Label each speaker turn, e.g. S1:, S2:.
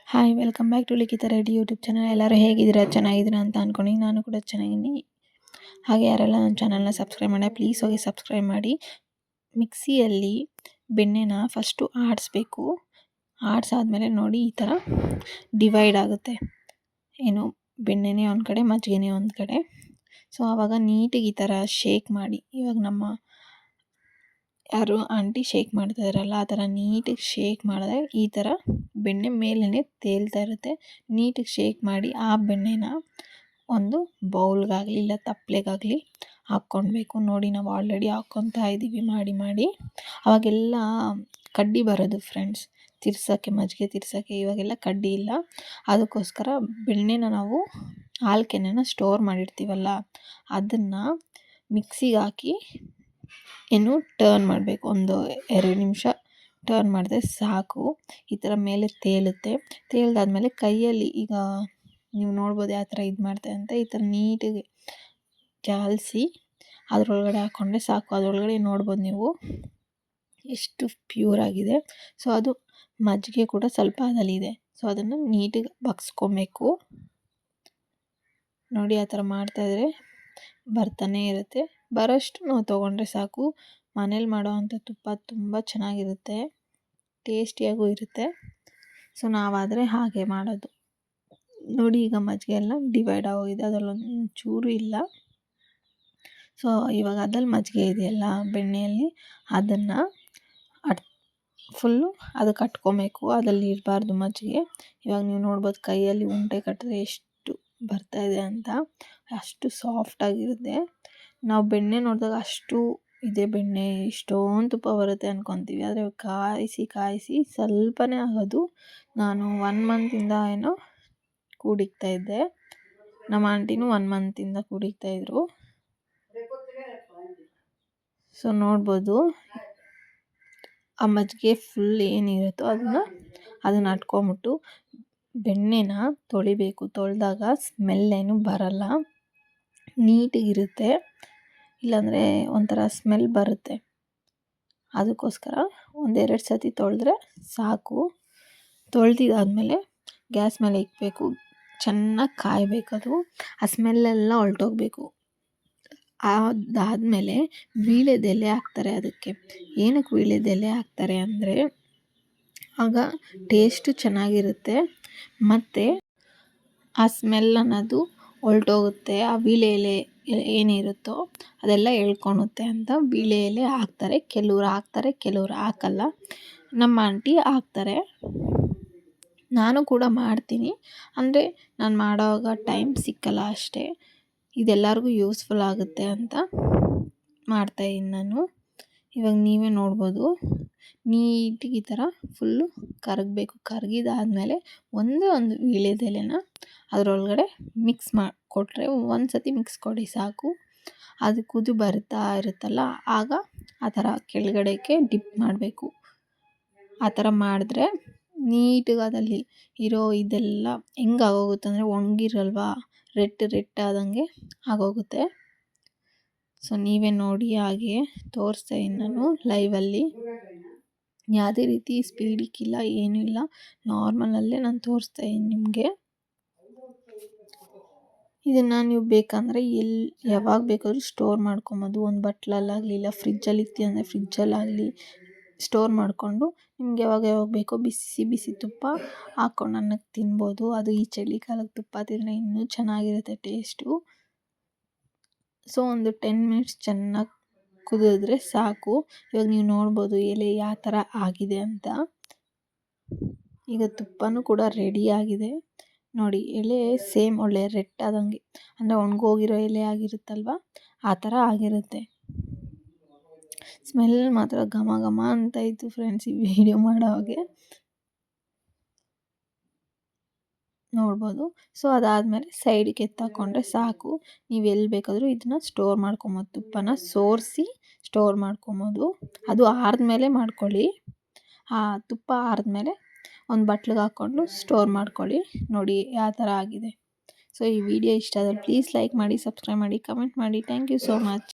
S1: Hi welcome back to ಲಿಖಿತ Reddy YouTube channel. ಎಲ್ಲರೂ ಹೇಗಿದ್ದೀರಾ? ಚೆನ್ನಾಗಿದ್ದೀರಾ ಅಂತ ಅಂದ್ಕೊಂಡು ನಾನು ಕೂಡ ಚೆನ್ನಾಗಿದ್ದೀನಿ. ಹಾಗೆ ಯಾರೆಲ್ಲ ನನ್ನ ಚಾನಲ್ನ ಸಬ್ಸ್ಕ್ರೈಬ್ ಮಾಡಿ ಪ್ಲೀಸ್ ಹೋಗಿ ಸಬ್ಸ್ಕ್ರೈಬ್ ಮಾಡಿ. ಮಿಕ್ಸಿಯಲ್ಲಿ ಬೆಣ್ಣೆನ ಫಸ್ಟು ಆಡಿಸ್ಬೇಕು. ಆಡಿಸಾದ್ಮೇಲೆ ನೋಡಿ ಈ ಥರ ಡಿವೈಡ್ ಆಗುತ್ತೆ. ಏನು ಬೆಣ್ಣೆನೇ ಒಂದು ಕಡೆ, ಮಜ್ಜಿಗೆನೇ ಒಂದು ಕಡೆ. ಸೊ ಆವಾಗ ನೀಟಾಗಿ ಈ ಥರ ಶೇಕ್ ಮಾಡಿ, ಇವಾಗ ನಮ್ಮ ಯಾರು ಆಂಟಿ ಶೇಕ್ ಮಾಡ್ತಾಯಿದ್ರಲ್ಲ ಆ ಥರ ನೀಟಾಗಿ ಶೇಕ್ ಮಾಡಿದ್ರೆ ಈ ಥರ ಬೆಣ್ಣೆ ಮೇಲೇ ತೇಲ್ತಾ ಇರುತ್ತೆ. ನೀಟಾಗಿ ಶೇಕ್ ಮಾಡಿ ಆ ಬೆಣ್ಣೆನ ಒಂದು ಬೌಲ್ಗಾಗಲಿ ಇಲ್ಲ ತಪ್ಪಲೆಗಾಗಲಿ ಹಾಕ್ಕೊಳ್ಬೇಕು. ನೋಡಿ ನಾವು ಆಲ್ರೆಡಿ ಹಾಕ್ಕೊತಾ ಇದ್ದೀವಿ ಮಾಡಿ ಅವಾಗೆಲ್ಲ ಕಡ್ಡಿ ಬರೋದು ಫ್ರೆಂಡ್ಸ್, ತಿರ್ಸೋಕ್ಕೆ, ಮಜ್ಜಿಗೆ ತಿರ್ಸೋಕ್ಕೆ. ಇವಾಗೆಲ್ಲ ಕಡ್ಡಿ ಇಲ್ಲ. ಅದಕ್ಕೋಸ್ಕರ ಬೆಣ್ಣೆನ ನಾವು ಹಾಲು ಕೆನೆನ ಸ್ಟೋರ್ ಮಾಡಿರ್ತೀವಲ್ಲ ಅದನ್ನು ಮಿಕ್ಸಿಗೆ ಹಾಕಿ ಟರ್ನ್ ಮಾಡಬೇಕು. ಒಂದು 2 ನಿಮಿಷ ಟರ್ನ್ ಮಾಡಿದ್ರೆ ಸಾಕು. ಈ ಥರ ಮೇಲೆ ತೇಲುತ್ತೆ. ತೇಲ್ದಾದ್ಮೇಲೆ ಕೈಯಲ್ಲಿ ಈಗ ನೀವು ನೋಡ್ಬೋದು ಯಾವ ಥರ ಇದು ಮಾಡ್ತಾರೆ ಅಂತ. ಈ ಥರ ನೀಟಾಗಿ ಜಾಲಿಸಿ ಅದರೊಳಗಡೆ ಹಾಕ್ಕೊಂಡ್ರೆ ಸಾಕು. ಅದರೊಳಗಡೆ ನೋಡ್ಬೋದು ನೀವು ಎಷ್ಟು ಪ್ಯೂರ್ ಆಗಿದೆ. ಸೊ ಅದು ಮಜ್ಜಿಗೆ ಕೂಡ ಸ್ವಲ್ಪ ಅದರಲ್ಲಿದೆ. ಸೊ ಅದನ್ನು ನೀಟಾಗಿ ಬಗ್ಸ್ಕೊಬೇಕು. ನೋಡಿ ಆ ಥರ ಮಾಡ್ತಾಯಿದ್ರೆ ಬರ್ತಾನೆ ಇರುತ್ತೆ. ಬರೋಷ್ಟು ನಾವು ತೊಗೊಂಡ್ರೆ ಸಾಕು. ಮನೇಲಿ ಮಾಡೋವಂಥ ತುಪ್ಪ ತುಂಬ ಚೆನ್ನಾಗಿರುತ್ತೆ, ಟೇಸ್ಟಿಯಾಗೂ ಇರುತ್ತೆ. ಸೊ ನಾವಾದರೆ ಹಾಗೆ ಮಾಡೋದು. ನೋಡಿ ಈಗ ಮಜ್ಜಿಗೆ ಎಲ್ಲ ಡಿವೈಡ್ ಆಗೋಗಿದೆ, ಅದರಲ್ಲೊಂದು ಚೂರು ಇಲ್ಲ. ಸೊ ಇವಾಗ ಅದ್ರಲ್ಲಿ ಮಜ್ಜಿಗೆ ಇದೆಯಲ್ಲ ಬೆಣ್ಣೆಯಲ್ಲಿ, ಅದನ್ನು ಫುಲ್ಲು ಅದಕ್ಕೆ ಕಟ್ಕೊಬೇಕು. ಅದರಲ್ಲಿ ಇರಬಾರ್ದು ಮಜ್ಜಿಗೆ. ಇವಾಗ ನೀವು ನೋಡ್ಬೋದು ಕೈಯಲ್ಲಿ ಉಂಡೆ ಕಟ್ಟಿದ್ರೆ ಎಷ್ಟು ಬರ್ತಾಯಿದೆ ಅಂತ. ಅಷ್ಟು ಸಾಫ್ಟಾಗಿರುತ್ತೆ. ನಾವು ಬೆಣ್ಣೆ ನೋಡಿದಾಗ ಅಷ್ಟು ಇದೆ ಬೆಣ್ಣೆ, ಇಷ್ಟೊಂದು ತುಪ್ಪ ಬರುತ್ತೆ ಅಂದ್ಕೊತೀವಿ. ಆದರೆ ಕಾಯಿಸಿ ಸ್ವಲ್ಪನೇ ಆಗೋದು. ನಾನು 1 ಮಂತಿಂದ ಏನೋ ಕೂಡಿಕ್ತಾಯಿದ್ದೆ. ನಮ್ಮ ಆಂಟಿನೂ 1 ಮಂತಿಂದ ಕೂಡಿಕ್ತಾಯಿದ್ರು. ಸೊ ನೋಡ್ಬೋದು ಆ ಮಜ್ಜಿಗೆ ಫುಲ್ ಏನಿರುತ್ತೋ ಅದನ್ನು ಅಟ್ಕೊಂಬಿಟ್ಟು ಬೆಣ್ಣೆನ ತೊಳಿಬೇಕು. ತೊಳೆದಾಗ ಸ್ಮೆಲ್ ಏನು ಬರಲ್ಲ, ನೀಟಾಗಿರುತ್ತೆ. ಇಲ್ಲಾಂದರೆ ಒಂಥರ ಸ್ಮೆಲ್ ಬರುತ್ತೆ. ಅದಕ್ಕೋಸ್ಕರ 1-2 ಸತಿ ತೊಳೆದ್ರೆ ಸಾಕು. ತೊಳೆದಿದ್ದಾದಮೇಲೆ ಗ್ಯಾಸ್ ಮೇಲೆ ಇಕ್ಬೇಕು. ಚೆನ್ನಾಗಿ ಕಾಯಬೇಕದು. ಆ ಸ್ಮೆಲ್ಲೆಲ್ಲ ಹೊರಟೋಗ್ಬೇಕು. ಅದಾದಮೇಲೆ ವೀಳ್ಯದೆಲೆ ಹಾಕ್ತಾರೆ ಅದಕ್ಕೆ. ಏನಕ್ಕೆ ವೀಳ್ಯದೆಲೆ ಹಾಕ್ತಾರೆ ಅಂದರೆ ಆಗ ಟೇಸ್ಟು ಚೆನ್ನಾಗಿರುತ್ತೆ ಮತ್ತು ಆ ಸ್ಮೆಲ್ ಅನ್ನೋದು ಹೊರಟೋಗುತ್ತೆ. ಆ ವೀಳ್ಯ ಎಲೆ ಏನಿರುತ್ತೋ ಅದೆಲ್ಲ ಎಳ್ಕೊಳುತ್ತೆ ಅಂತ ವೀಳ್ಯ ಎಲೆ ಹಾಕ್ತಾರೆ. ಕೆಲವ್ರು ಹಾಕ್ತಾರೆ, ಕೆಲವ್ರು ಹಾಕಲ್ಲ. ನಮ್ಮ ಆಂಟಿ ಹಾಕ್ತಾರೆ. ನಾನು ಕೂಡ ಮಾಡ್ತೀನಿ. ಅಂದರೆ ನಾನು ಮಾಡೋವಾಗ ಟೈಮ್ ಸಿಕ್ಕಲ್ಲ ಅಷ್ಟೇ. ಇದೆಲ್ಲರಿಗೂ ಯೂಸ್ಫುಲ್ ಆಗುತ್ತೆ ಅಂತ ಮಾಡ್ತಾಯಿದ್ದೀನಿ ನಾನು. ಇವಾಗ ನೀವೇ ನೋಡ್ಬೋದು ನೀಟಾಗಿ ಈ ಥರ ಫುಲ್ಲು ಕರಗಬೇಕು. ಕರಗಿದಾದ್ಮೇಲೆ ಒಂದು ವೀಳ್ಯದೆಲೆನ ಅದರೊಳಗಡೆ ಮಿಕ್ಸ್ ಮಾಡಿಕೊಟ್ರೆ, ಒಂದು ಸತಿ ಮಿಕ್ಸ್ ಕೊಡಿ ಸಾಕು. ಅದು ಕುದಿ ಬರ್ತಾ ಇರುತ್ತಲ್ಲ ಆಗ ಆ ಥರ ಕೆಳಗಡೆಗೆ ಡಿಪ್ ಮಾಡಬೇಕು. ಆ ಥರ ಮಾಡಿದ್ರೆ ನೀಟಾಗಿ ಅದಲ್ಲಿ ಇರೋ ಇದೆಲ್ಲ ಹೆಂಗಾಗೋಗುತ್ತೆ ಅಂದರೆ ಒಣಗಿರಲ್ವಾ, ರೆಡ್ ಆದಂಗೆ ಆಗೋಗುತ್ತೆ. ಸೊ ನೀವೇ ನೋಡಿ, ಹಾಗೆ ತೋರಿಸ್ತಾಯಿದ್ದೀನಿ ನಾನು ಲೈವಲ್ಲಿ. ಯಾವುದೇ ರೀತಿ ಸ್ಪೀಡಿಕ್ಕಿಲ್ಲ, ಏನೂ ಇಲ್ಲ, ನಾರ್ಮಲಲ್ಲೇ ನಾನು ತೋರಿಸ್ತಾಯಿದ್ದೀನಿ ನಿಮಗೆ. ಇದನ್ನು ನೀವು ಬೇಕಂದರೆ ಯಾವಾಗ ಬೇಕಾದರೂ ಸ್ಟೋರ್ ಮಾಡ್ಕೊಬೋದು. ಒಂದು ಬಟ್ಲಲ್ಲಾಗಲಿ ಇಲ್ಲ ಫ್ರಿಜ್ಜಲ್ಲಿ ಇರ್ತೀವಿ ಅಂದರೆ ಫ್ರಿಜ್ಜಲ್ಲಾಗಲಿ ಸ್ಟೋರ್ ಮಾಡಿಕೊಂಡು ನಿಮ್ಗೆ ಯಾವಾಗ ಬೇಕೋ ಬಿಸಿ ತುಪ್ಪ ಹಾಕ್ಕೊಂಡು ಅನ್ನಕ್ಕೆ ತಿನ್ಬೋದು. ಅದು ಈ ಚಳಿಗಾಲಕ್ಕೆ ತುಪ್ಪ ತಿಂದರೆ ಇನ್ನೂ ಚೆನ್ನಾಗಿರುತ್ತೆ ಟೇಸ್ಟು. ಸೊ ಒಂದು 10 ಮಿನಿಟ್ಸ್ ಚೆನ್ನಾಗಿ ಕುದಿದ್ರೆ ಸಾಕು. ಇವಾಗ ನೀವು ನೋಡ್ಬೋದು ಎಲೆ ಯಾವ ಥರ ಆಗಿದೆ ಅಂತ. ಈಗ ತುಪ್ಪನೂ ಕೂಡ ರೆಡಿಯಾಗಿದೆ. ನೋಡಿ ಎಲೆ ಸೇಮ್ ಒಳ್ಳೆ ರೆಡ್ ಆದಂಗೆ, ಅಂದರೆ ಒಣಗೋಗಿರೋ ಎಲೆ ಆಗಿರುತ್ತಲ್ವ ಆ ಥರ ಆಗಿರುತ್ತೆ. ಸ್ಮೆಲ್ ಮಾತ್ರ ಘಮ ಘಮ ಅಂತ ಇತ್ತು ಫ್ರೆಂಡ್ಸ್ ಈ ವಿಡಿಯೋ ಮಾಡೋವಾಗೆ ನೋಡ್ಬೋದು. ಸೊ ಅದಾದಮೇಲೆ ಸೈಡಿಗೆ ಎತ್ತಾಕೊಂಡ್ರೆ ಸಾಕು. ನೀವು ಎಲ್ಲಿ ಬೇಕಾದರೂ ಇದನ್ನು ಸ್ಟೋರ್ ಮಾಡ್ಕೊಬೋದು. ತುಪ್ಪನ ಸೋರಿಸಿ ಸ್ಟೋರ್ ಮಾಡ್ಕೊಬೋದು. ಅದು ಆರಿದ್ಮೇಲೆ ಮಾಡ್ಕೊಳ್ಳಿ. ಆ ತುಪ್ಪ ಆರಿದ್ಮೇಲೆ ಒಂದು ಬಟ್ಲಿಗೆ ಹಾಕ್ಕೊಂಡು ಸ್ಟೋರ್ ಮಾಡ್ಕೊಳ್ಳಿ. ನೋಡಿ ಯಾವ ಥರ ಆಗಿದೆ. ಸೊ ಈ ವಿಡಿಯೋ ಇಷ್ಟ ಆದರೆ ಪ್ಲೀಸ್ ಲೈಕ್ ಮಾಡಿ, ಸಬ್ಸ್ಕ್ರೈಬ್ ಮಾಡಿ, ಕಮೆಂಟ್ ಮಾಡಿ. Thank you so much.